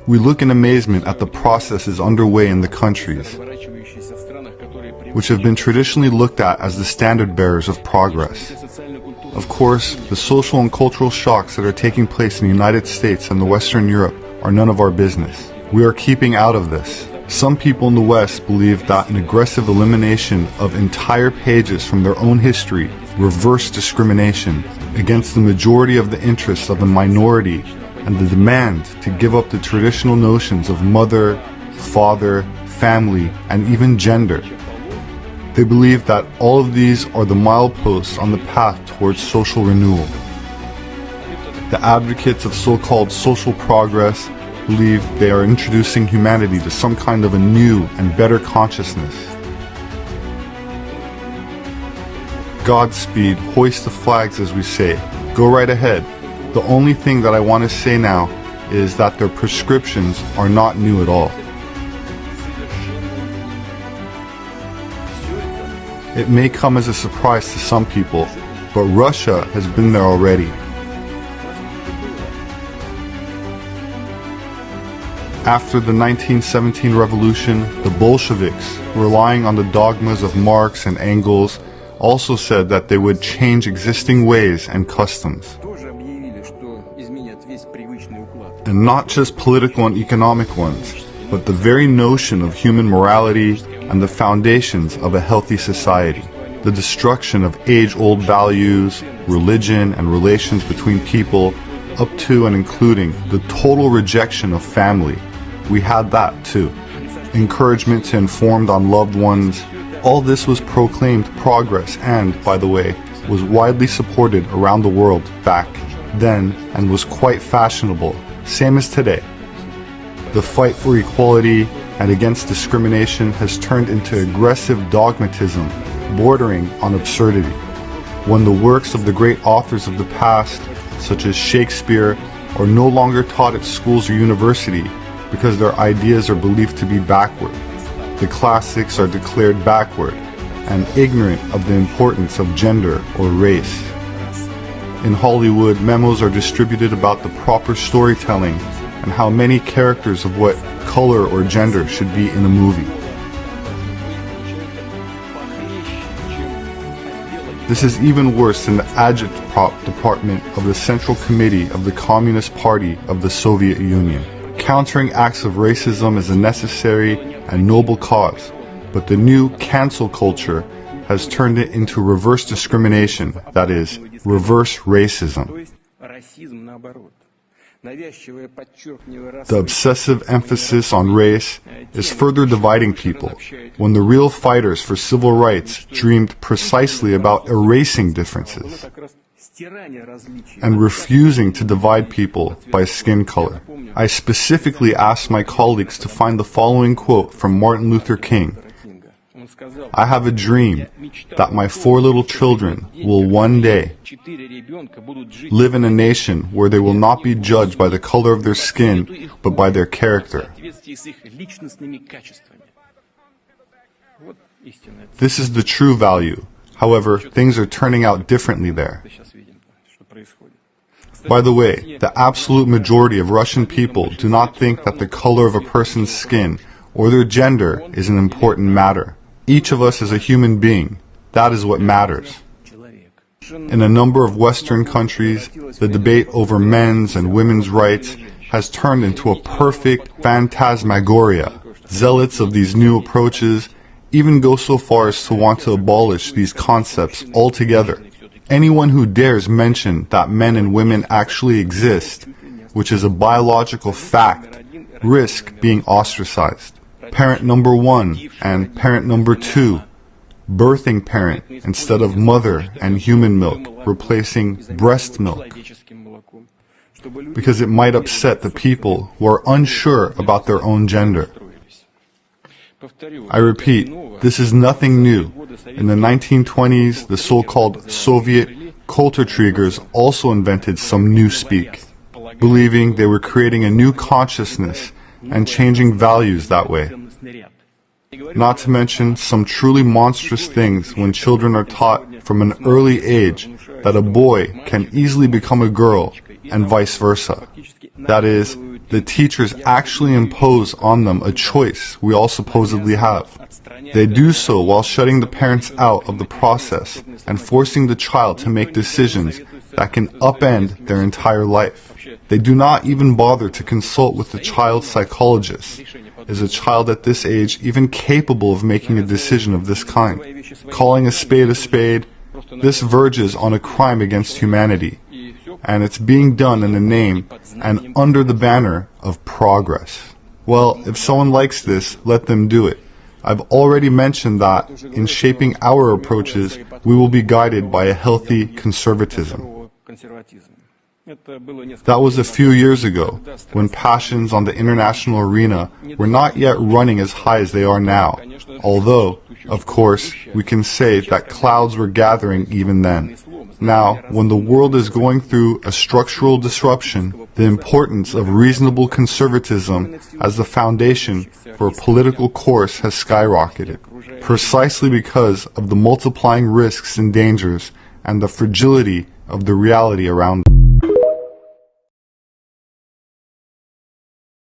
We look in amazement at the processes underway in the countries, which have been traditionally looked at as the standard bearers of progress. Of course, the social and cultural shocks that are taking place in the United States and Western Europe are none of our business. We are keeping out of this. Some people in the West believe that an aggressive elimination of entire pages from their own history reverse discrimination against the majority of the interests of the minority and the demand to give up the traditional notions of mother, father, family, and even gender. They believe that all of these are the mileposts on the path towards social renewal. The advocates of so-called social progress believe they are introducing humanity to some kind of a new and better consciousness. Godspeed, hoist the flags, as we say. Go right ahead. The only thing that I want to say now is that their prescriptions are not new at all. It may come as a surprise to some people, but Russia has been there already. After the 1917 revolution, the Bolsheviks, relying on the dogmas of Marx and Engels, also said that they would change existing ways and customs. And not just political and economic ones, but the very notion of human morality and the foundations of a healthy society. The destruction of age-old values, religion, and relations between people, up to and including the total rejection of family. We had that too. Encouragement to inform on loved ones. All this was proclaimed progress and, by the way, was widely supported around the world back then and was quite fashionable, same as today. The fight for equality and against discrimination has turned into aggressive dogmatism, bordering on absurdity. When the works of the great authors of the past, such as Shakespeare, are no longer taught at schools or university because their ideas are believed to be backward. The classics are declared backward and ignorant of the importance of gender or race. In Hollywood, memos are distributed about the proper storytelling and how many characters of what color or gender should be in a movie. This is even worse than the agitprop department of the Central Committee of the Communist Party of the Soviet Union. Countering acts of racism is a necessary and noble cause, but the new cancel culture has turned it into reverse discrimination, that is, reverse racism. The obsessive emphasis on race is further dividing people, when the real fighters for civil rights dreamed precisely about erasing differences and refusing to divide people by skin color. I specifically asked my colleagues to find the following quote from Martin Luther King. I have a dream that my 4 little children will one day live in a nation where they will not be judged by the color of their skin, but by their character. This is the true value. However, things are turning out differently there. By the way, the absolute majority of Russian people do not think that the color of a person's skin or their gender is an important matter. Each of us is a human being. That is what matters. In a number of Western countries, the debate over men's and women's rights has turned into a perfect phantasmagoria. Zealots of these new approaches even go so far as to want to abolish these concepts altogether. Anyone who dares mention that men and women actually exist, which is a biological fact, risk being ostracized. Parent number 1 and parent number 2, birthing parent instead of mother and human milk, replacing breast milk, because it might upset the people who are unsure about their own gender. I repeat, this is nothing new. In the 1920s, the so-called Soviet Kulturträgers also invented some new speak, believing they were creating a new consciousness and changing values that way. Not to mention some truly monstrous things when children are taught from an early age that a boy can easily become a girl and vice versa. That is, the teachers actually impose on them a choice we all supposedly have. They do so while shutting the parents out of the process and forcing the child to make decisions that can upend their entire life. They do not even bother to consult with the child's psychologist. Is a child at this age even capable of making a decision of this kind? Calling a spade, this verges on a crime against humanity, and it's being done in the name and under the banner of progress. Well, if someone likes this, let them do it. I've already mentioned that in shaping our approaches, we will be guided by a healthy conservatism. That was a few years ago, when passions on the international arena were not yet running as high as they are now, although, of course, we can say that clouds were gathering even then. Now, when the world is going through a structural disruption, the importance of reasonable conservatism as the foundation for a political course has skyrocketed, precisely because of the multiplying risks and dangers and the fragility of the reality around us.